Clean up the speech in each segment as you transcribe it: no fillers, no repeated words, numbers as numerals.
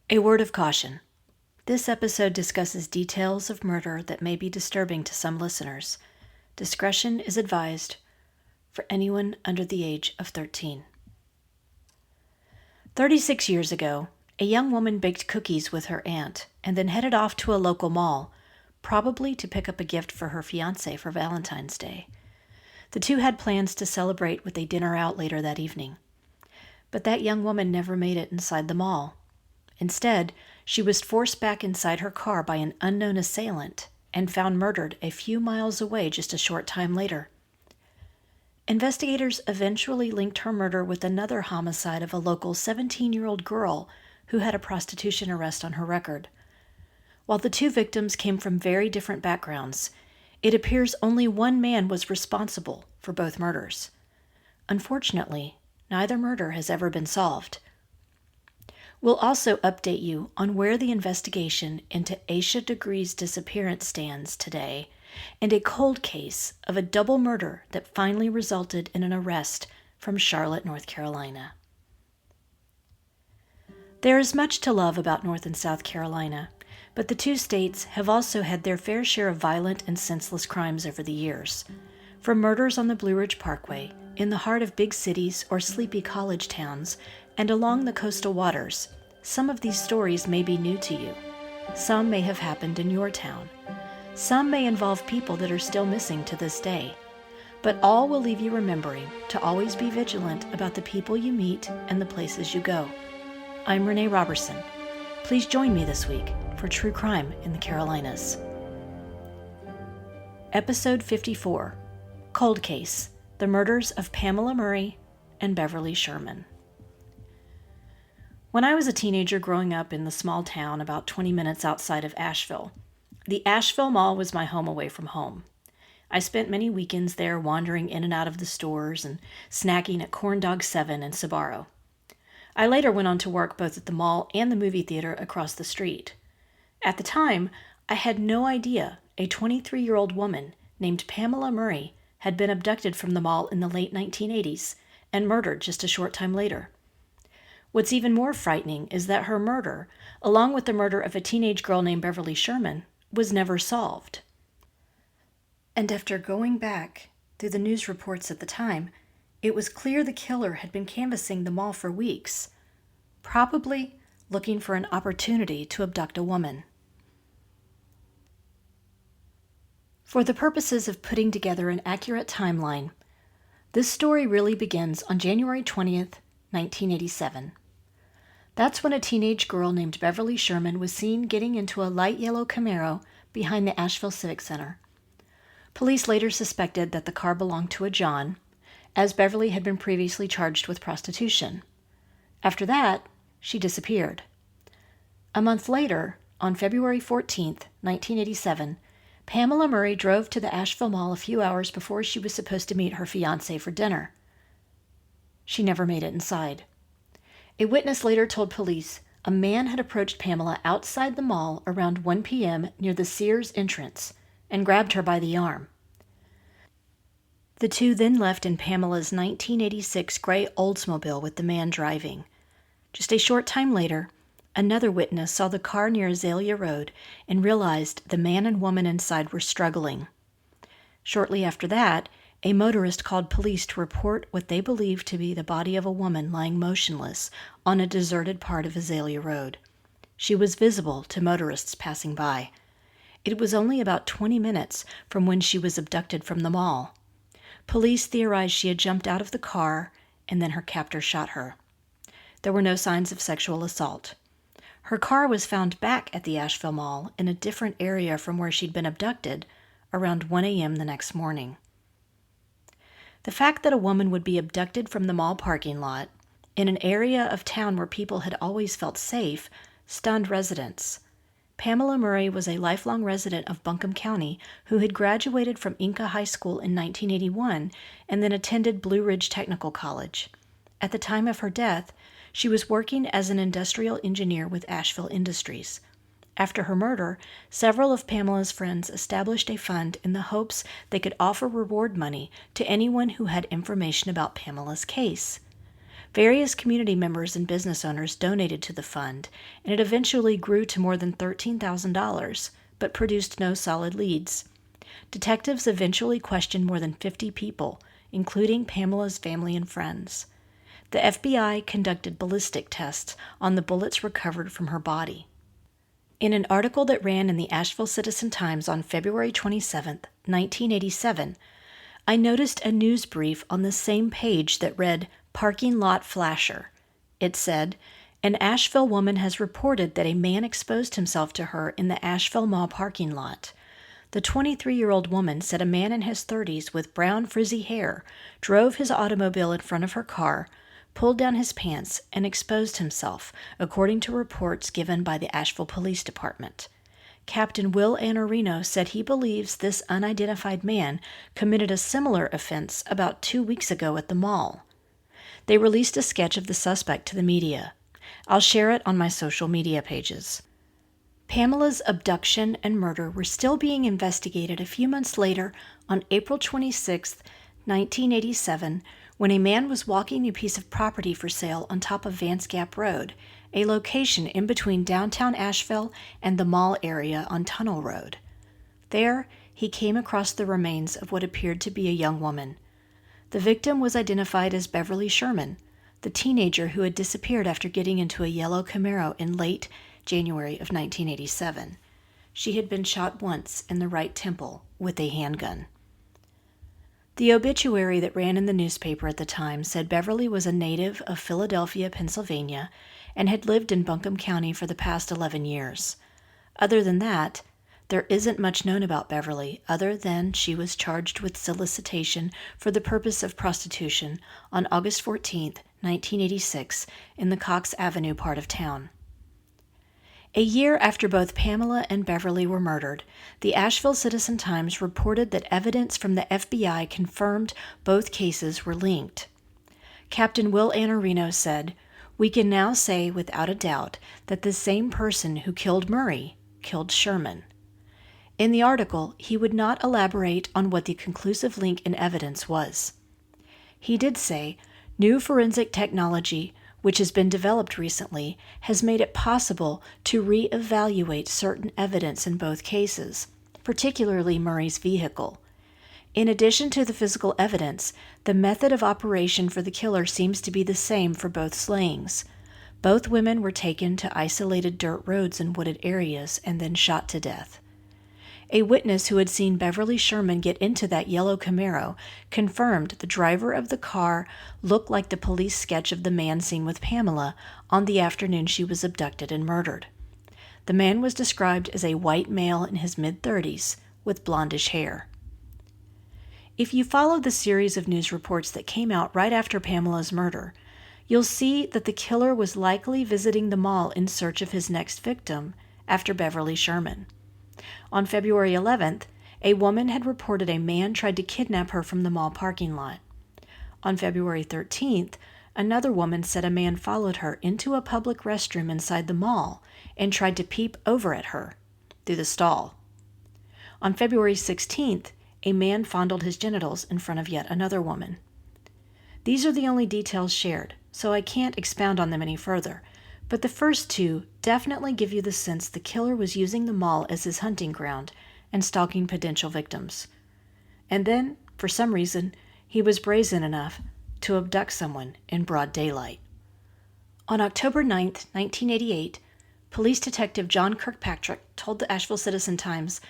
A word of caution. This episode discusses details of murder that may be disturbing to some listeners. Discretion is advised for anyone under the age of 13. 36 years ago, a young woman baked cookies with her aunt and then headed off to a local mall, probably to pick up a gift for her fiancé for Valentine's Day. The two had plans to celebrate with a dinner out later that evening. But that young woman never made it inside the mall. Instead, she was forced back inside her car by an unknown assailant and found murdered a few miles away just a short time later. Investigators eventually linked her murder with another homicide of a local 17-year-old girl who had a prostitution arrest on her record. While the two victims came from very different backgrounds, it appears only one man was responsible for both murders. Unfortunately, neither murder has ever been solved. We'll also update you on where the investigation into Asha Degree's disappearance stands today, and a cold case of a double murder that finally resulted in an arrest from Charlotte, North Carolina. There is much to love about North and South Carolina, but the two states have also had their fair share of violent and senseless crimes over the years. From murders on the Blue Ridge Parkway, in the heart of big cities or sleepy college towns, and along the coastal waters, some of these stories may be new to you. Some may have happened in your town. Some may involve people that are still missing to this day. But all will leave you remembering to always be vigilant about the people you meet and the places you go. I'm Renee Robertson. Please join me this week for True Crime in the Carolinas. Episode 54, Cold Case, The Murders of Pamela Murray and Beverly Sherman. When I was a teenager growing up in the small town about 20 minutes outside of Asheville, the Asheville Mall was my home away from home. I spent many weekends there wandering in and out of the stores and snacking at Corn Dog 7 and Sbarro. I later went on to work both at the mall and the movie theater across the street. At the time, I had no idea a 23-year-old woman named Pamela Murray had been abducted from the mall in the late 1980s and murdered just a short time later. What's even more frightening is that her murder, along with the murder of a teenage girl named Beverly Sherman, was never solved. And after going back through the news reports at the time, it was clear the killer had been canvassing the mall for weeks, probably looking for an opportunity to abduct a woman. For the purposes of putting together an accurate timeline, this story really begins on January 20th, 1987. That's when a teenage girl named Beverly Sherman was seen getting into a light yellow Camaro behind the Asheville Civic Center. Police later suspected that the car belonged to a John, as Beverly had been previously charged with prostitution. After that, she disappeared. A month later, on February 14th, 1987, Pamela Murray drove to the Asheville Mall a few hours before she was supposed to meet her fiancé for dinner. She never made it inside. A witness later told police a man had approached Pamela outside the mall around 1 p.m. near the Sears entrance and grabbed her by the arm. The two then left in Pamela's 1986 gray Oldsmobile with the man driving. Just a short time later, another witness saw the car near Azalea Road and realized the man and woman inside were struggling. Shortly after that, a motorist called police to report what they believed to be the body of a woman lying motionless on a deserted part of Azalea Road. She was visible to motorists passing by. It was only about 20 minutes from when she was abducted from the mall. Police theorized she had jumped out of the car and then her captor shot her. There were no signs of sexual assault. Her car was found back at the Asheville Mall in a different area from where she'd been abducted around 1 a.m. the next morning. The fact that a woman would be abducted from the mall parking lot in an area of town where people had always felt safe stunned residents. Pamela Murray was a lifelong resident of Buncombe County who had graduated from Inca High School in 1981 and then attended Blue Ridge Technical College. At the time of her death, she was working as an industrial engineer with Asheville Industries. After her murder, several of Pamela's friends established a fund in the hopes they could offer reward money to anyone who had information about Pamela's case. Various community members and business owners donated to the fund, and it eventually grew to more than $13,000, but produced no solid leads. Detectives eventually questioned more than 50 people, including Pamela's family and friends. The FBI conducted ballistic tests on the bullets recovered from her body. In an article that ran in the Asheville Citizen-Times on February 27, 1987, I noticed a news brief on the same page that read, "Parking Lot Flasher." It said, "An Asheville woman has reported that a man exposed himself to her in the Asheville Mall parking lot. The 23-year-old woman said a man in his 30s with brown frizzy hair drove his automobile in front of her car, pulled down his pants, and exposed himself, according to reports given by the Asheville Police Department. Captain Will Anarino said he believes this unidentified man committed a similar offense about 2 weeks ago at the mall." They released a sketch of the suspect to the media. I'll share it on my social media pages. Pamela's abduction and murder were still being investigated a few months later on April 26, 1987, when a man was walking a piece of property for sale on top of Vance Gap Road, a location in between downtown Asheville and the mall area on Tunnel Road. There, he came across the remains of what appeared to be a young woman. The victim was identified as Beverly Sherman, the teenager who had disappeared after getting into a yellow Camaro in late January of 1987. She had been shot once in the right temple with a handgun. The obituary that ran in the newspaper at the time said Beverly was a native of Philadelphia, Pennsylvania, and had lived in Buncombe County for the past 11 years. Other than that, there isn't much known about Beverly other than she was charged with solicitation for the purpose of prostitution on August 14, 1986, in the Cox Avenue part of town. A year after both Pamela and Beverly were murdered, the Asheville Citizen-Times reported that evidence from the FBI confirmed both cases were linked. Captain Will Anarino said, "We can now say without a doubt that the same person who killed Murray killed Sherman." In the article, he would not elaborate on what the conclusive link in evidence was. He did say, "New forensic technology, which has been developed recently, has made it possible to re-evaluate certain evidence in both cases, particularly Murray's vehicle. In addition to the physical evidence, the method of operation for the killer seems to be the same for both slayings. Both women were taken to isolated dirt roads and wooded areas and then shot to death." A witness who had seen Beverly Sherman get into that yellow Camaro confirmed the driver of the car looked like the police sketch of the man seen with Pamela on the afternoon she was abducted and murdered. The man was described as a white male in his mid-30s with blondish hair. If you follow the series of news reports that came out right after Pamela's murder, you'll see that the killer was likely visiting the mall in search of his next victim after Beverly Sherman. On February 11th, a woman had reported a man tried to kidnap her from the mall parking lot. On February 13th, another woman said a man followed her into a public restroom inside the mall and tried to peep over at her through the stall. On February 16th, a man fondled his genitals in front of yet another woman. These are the only details shared, so I can't expound on them any further, but the first two definitely give you the sense the killer was using the mall as his hunting ground and stalking potential victims. And then, for some reason, he was brazen enough to abduct someone in broad daylight. On October 9, 1988, police detective John Kirkpatrick told the Asheville Citizen-Times,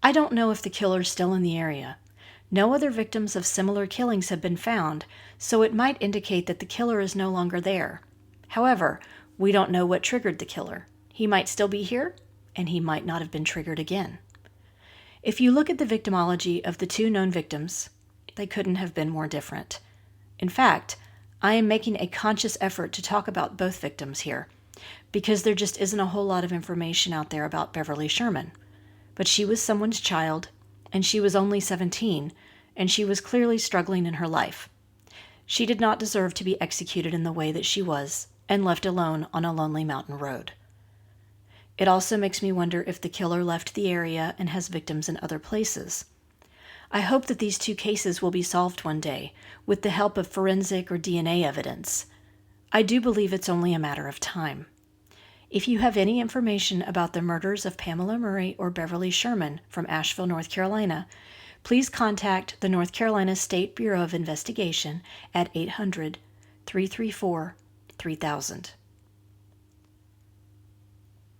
"I don't know if the killer's still in the area. No other victims of similar killings have been found, so it might indicate that the killer is no longer there. However, we don't know what triggered the killer. He might still be here, and he might not have been triggered again." If you look at the victimology of the two known victims, they couldn't have been more different. In fact, I am making a conscious effort to talk about both victims here, because there just isn't a whole lot of information out there about Beverly Sherman. But she was someone's child, and she was only 17, and she was clearly struggling in her life. She did not deserve to be executed in the way that she was, and left alone on a lonely mountain road. It also makes me wonder if the killer left the area and has victims in other places. I hope that these two cases will be solved one day with the help of forensic or DNA evidence. I do believe it's only a matter of time. If you have any information about the murders of Pamela Murray or Beverly Sherman from Asheville, North Carolina, please contact the North Carolina State Bureau of Investigation at 800-334-3000.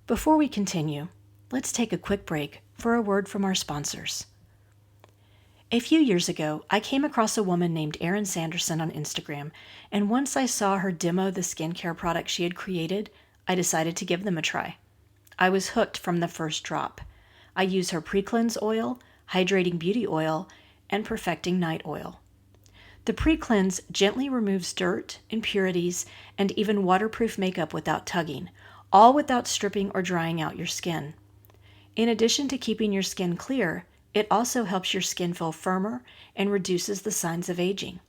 Before we continue, let's take a quick break for a word from our sponsors. A few years ago, I came across a woman named Erin Sanderson on Instagram, and once I saw her demo the skincare products she had created, I decided to give them a try. I was hooked from the first drop. I use her pre-cleanse oil, hydrating beauty oil, and perfecting night oil. The pre-cleanse gently removes dirt, impurities, and even waterproof makeup without tugging, all without stripping or drying out your skin. In addition to keeping your skin clear, it also helps your skin feel firmer and reduces the signs of aging.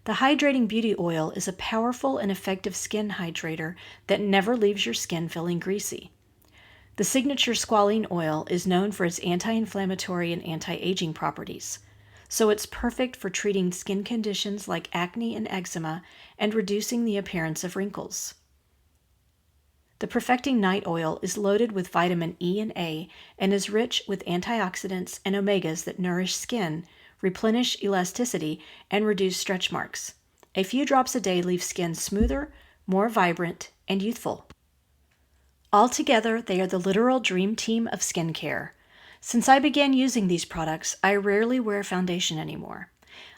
The hydrating beauty oil is a powerful and effective skin hydrator that never leaves your skin feeling greasy. The signature squalene oil is known for its anti-inflammatory and anti-aging properties, so it's perfect for treating skin conditions like acne and eczema and reducing the appearance of wrinkles. The Perfecting Night Oil is loaded with vitamin E and A and is rich with antioxidants and omegas that nourish skin, replenish elasticity, and reduce stretch marks. A few drops a day leave skin smoother, more vibrant, and youthful. Altogether, they are the literal dream team of skincare. Since I began using these products, I rarely wear foundation anymore.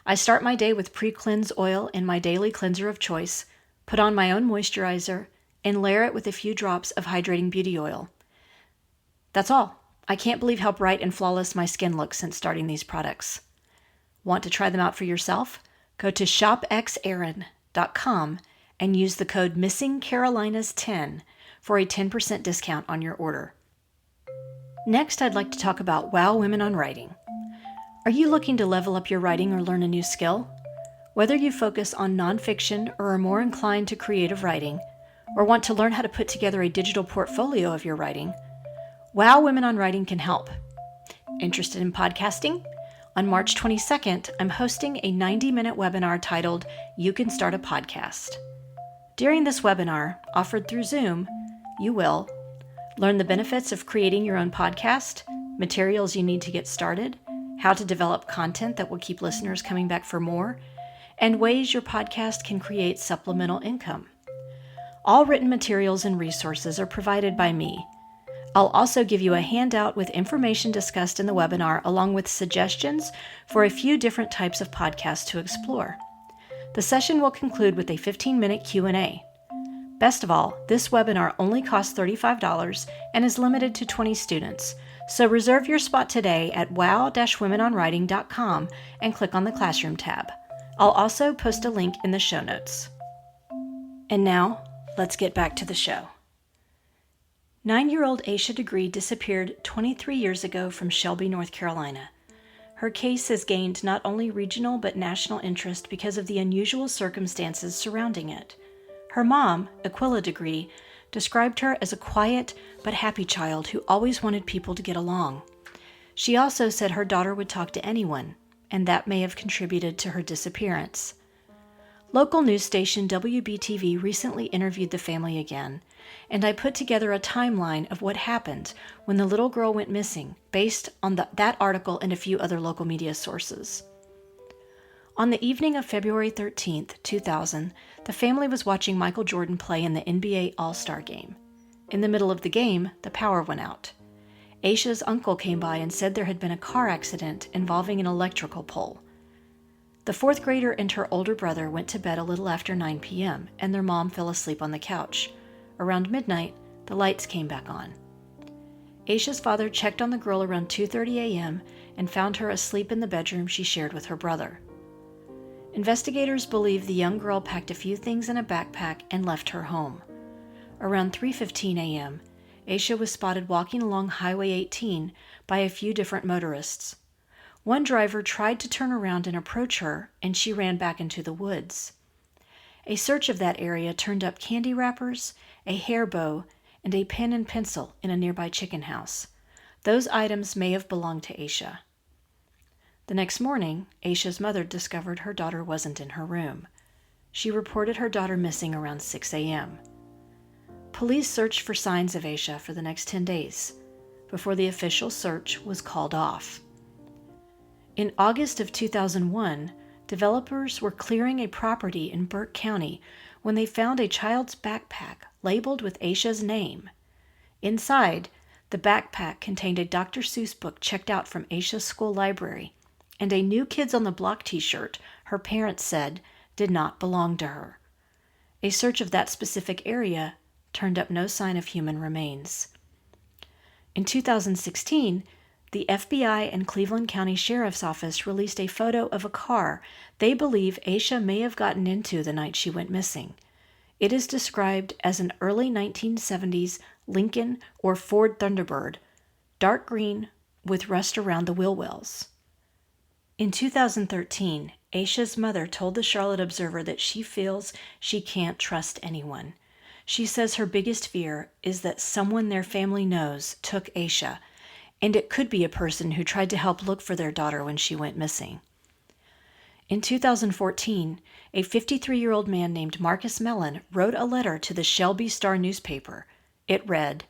I start my day with pre-cleanse oil in my daily cleanser of choice, put on my own moisturizer, and layer it with a few drops of hydrating beauty oil. That's all. I can't believe how bright and flawless my skin looks since starting these products. Want to try them out for yourself? Go to shopxerin.com and use the code MissingCarolinas10 for a 10% discount on your order. Next, I'd like to talk about Wow Women on Writing. Are you looking to level up your writing or learn a new skill? Whether you focus on nonfiction or are more inclined to creative writing, or want to learn how to put together a digital portfolio of your writing, Wow Women on Writing can help. Interested in podcasting? On March 22nd, I'm hosting a 90-minute webinar titled You Can Start a Podcast. During this webinar, offered through Zoom, you will learn the benefits of creating your own podcast, materials you need to get started, how to develop content that will keep listeners coming back for more, and ways your podcast can create supplemental income. All written materials and resources are provided by me. I'll also give you a handout with information discussed in the webinar along with suggestions for a few different types of podcasts to explore. The session will conclude with a 15-minute Q&A. Best of all, this webinar only costs $35 and is limited to 20 students, so reserve your spot today at wow-womenonwriting.com and click on the Classroom tab. I'll also post a link in the show notes. And now, let's get back to the show. 9-year-old Asha Degree disappeared 23 years ago from Shelby, North Carolina. Her case has gained not only regional but national interest because of the unusual circumstances surrounding it. Her mom, Aquila Degree, described her as a quiet but happy child who always wanted people to get along. She also said her daughter would talk to anyone, and that may have contributed to her disappearance. Local news station WBTV recently interviewed the family again, and I put together a timeline of what happened when the little girl went missing, based on that article and a few other local media sources. On the evening of February 13th, 2000, the family was watching Michael Jordan play in the NBA All-Star Game. In the middle of the game, the power went out. Asha's uncle came by and said there had been a car accident involving an electrical pole. The fourth grader and her older brother went to bed a little after 9 p.m., and their mom fell asleep on the couch. Around midnight, the lights came back on. Asha's father checked on the girl around 2:30 a.m. and found her asleep in the bedroom she shared with her brother. Investigators believe the young girl packed a few things in a backpack and left her home. Around 3:15 a.m., Asha was spotted walking along Highway 18 by a few different motorists. One driver tried to turn around and approach her, and she ran back into the woods. A search of that area turned up candy wrappers, a hair bow, and a pen and pencil in a nearby chicken house. Those items may have belonged to Asha. The next morning, Asha's mother discovered her daughter wasn't in her room. She reported her daughter missing around 6 a.m. Police searched for signs of Asha for the next 10 days before the official search was called off. In August of 2001, developers were clearing a property in Burke County when they found a child's backpack labeled with Asha's name. Inside, the backpack contained a Dr. Seuss book checked out from Asha's school library and a New Kids on the Block t-shirt her parents said did not belong to her. A search of that specific area turned up no sign of human remains. In 2016, the FBI and Cleveland County Sheriff's Office released a photo of a car they believe Asha may have gotten into the night she went missing. It is described as an early 1970s Lincoln or Ford Thunderbird, dark green with rust around the wheel wells. In 2013, Asha's mother told the Charlotte Observer that she feels she can't trust anyone. She says her biggest fear is that someone their family knows took Asha, and it could be a person who tried to help look for their daughter when she went missing. In 2014, a 53-year-old man named Marcus Mellon wrote a letter to the Shelby Star newspaper. It read,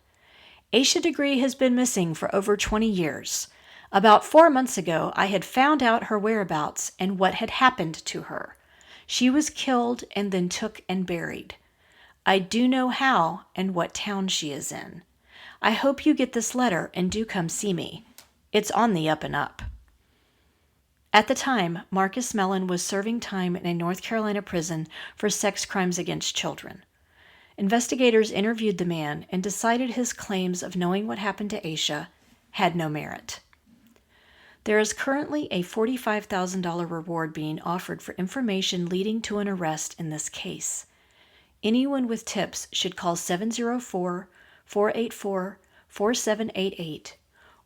"Asha Degree has been missing for over 20 years. About 4 months ago, I had found out her whereabouts and what had happened to her. She was killed and then took and buried. I do know how and what town she is in. I hope you get this letter and do come see me. It's on the up and up." At the time, Marcus Mellon was serving time in a North Carolina prison for sex crimes against children. Investigators interviewed the man and decided his claims of knowing what happened to Asha had no merit. There is currently a $45,000 reward being offered for information leading to an arrest in this case. Anyone with tips should call 704-484-4788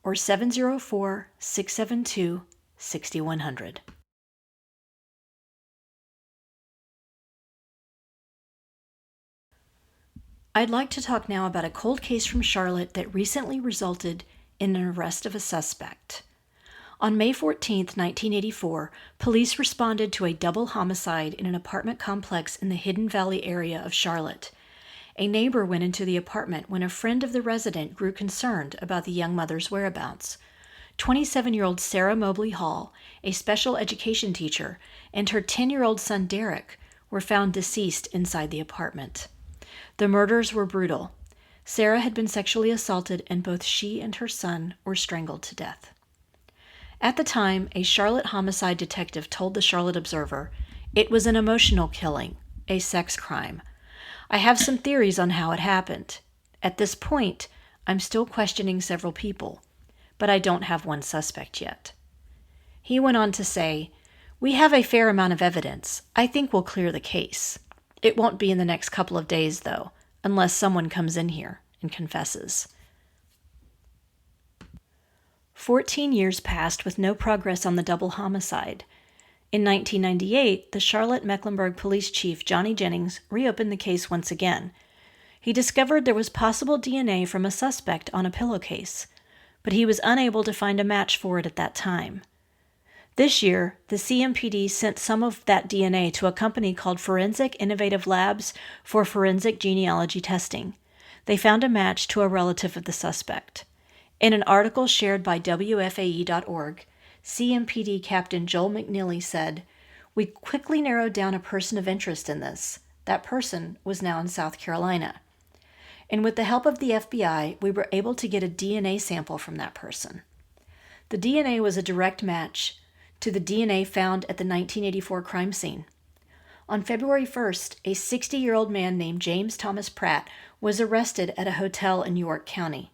or 704-672-6100. I'd like to talk now about a cold case from Charlotte that recently resulted in an arrest of a suspect. On May 14, 1984, police responded to a double homicide in an apartment complex in the Hidden Valley area of Charlotte. A neighbor went into the apartment when a friend of the resident grew concerned about the young mother's whereabouts. 27-year-old Sarah Mobley Hall, a special education teacher, and her 10-year-old son Derrick were found deceased inside the apartment. The murders were brutal. Sarah had been sexually assaulted, and both she and her son were strangled to death. At the time, a Charlotte homicide detective told the Charlotte Observer, "It was an emotional killing, a sex crime. I have some theories on how it happened. At this point, I'm still questioning several people, but I don't have one suspect yet." He went on to say, "We have a fair amount of evidence. I think we'll clear the case. It won't be in the next couple of days, though, unless someone comes in here and confesses." 14 years passed with no progress on the double homicide. In 1998, the Charlotte-Mecklenburg Police Chief Johnny Jennings reopened the case once again. He discovered there was possible DNA from a suspect on a pillowcase, but he was unable to find a match for it at that time. This year, the CMPD sent some of that DNA to a company called Forensic Innovative Labs for forensic genealogy testing. They found a match to a relative of the suspect. In an article shared by WFAE.org, CMPD Captain Joel McNeely said, "We quickly narrowed down a person of interest in this. That person was now in South Carolina. And with the help of the FBI, we were able to get a DNA sample from that person." The DNA was a direct match to the DNA found at the 1984 crime scene. On February 1st, a 60-year-old man named James Thomas Pratt was arrested at a hotel in York County.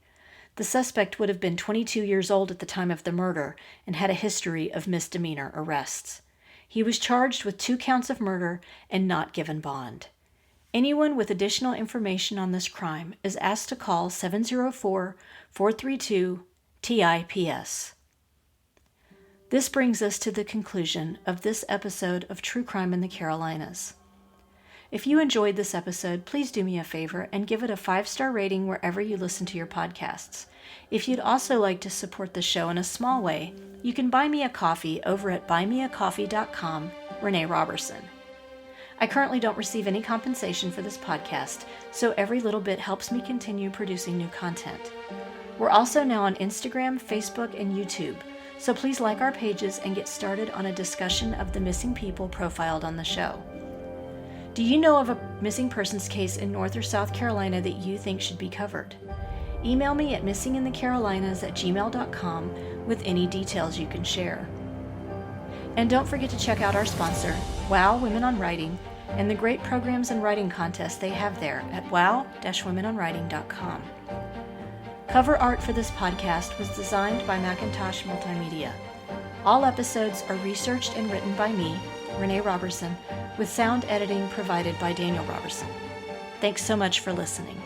The suspect would have been 22 years old at the time of the murder and had a history of misdemeanor arrests. He was charged with 2 counts of murder and not given bond. Anyone with additional information on this crime is asked to call 704-432-TIPS. This brings us to the conclusion of this episode of True Crime in the Carolinas. If you enjoyed this episode, please do me a favor and give it a 5-star rating wherever you listen to your podcasts. If you'd also like to support the show in a small way, you can buy me a coffee over at buymeacoffee.com, Renee Robertson. I currently don't receive any compensation for this podcast, so every little bit helps me continue producing new content. We're also now on Instagram, Facebook, and YouTube, so please like our pages and get started on a discussion of the missing people profiled on the show. Do you know of a missing persons case in North or South Carolina that you think should be covered? Email me at missinginthecarolinas@gmail.com with any details you can share. And don't forget to check out our sponsor, WOW Women on Writing, and the great programs and writing contests they have there at wow-womenonwriting.com. Cover art for this podcast was designed by Mackintosh Multimedia. All episodes are researched and written by me, Renee Robertson, with sound editing provided by Daniel Robertson. Thanks so much for listening.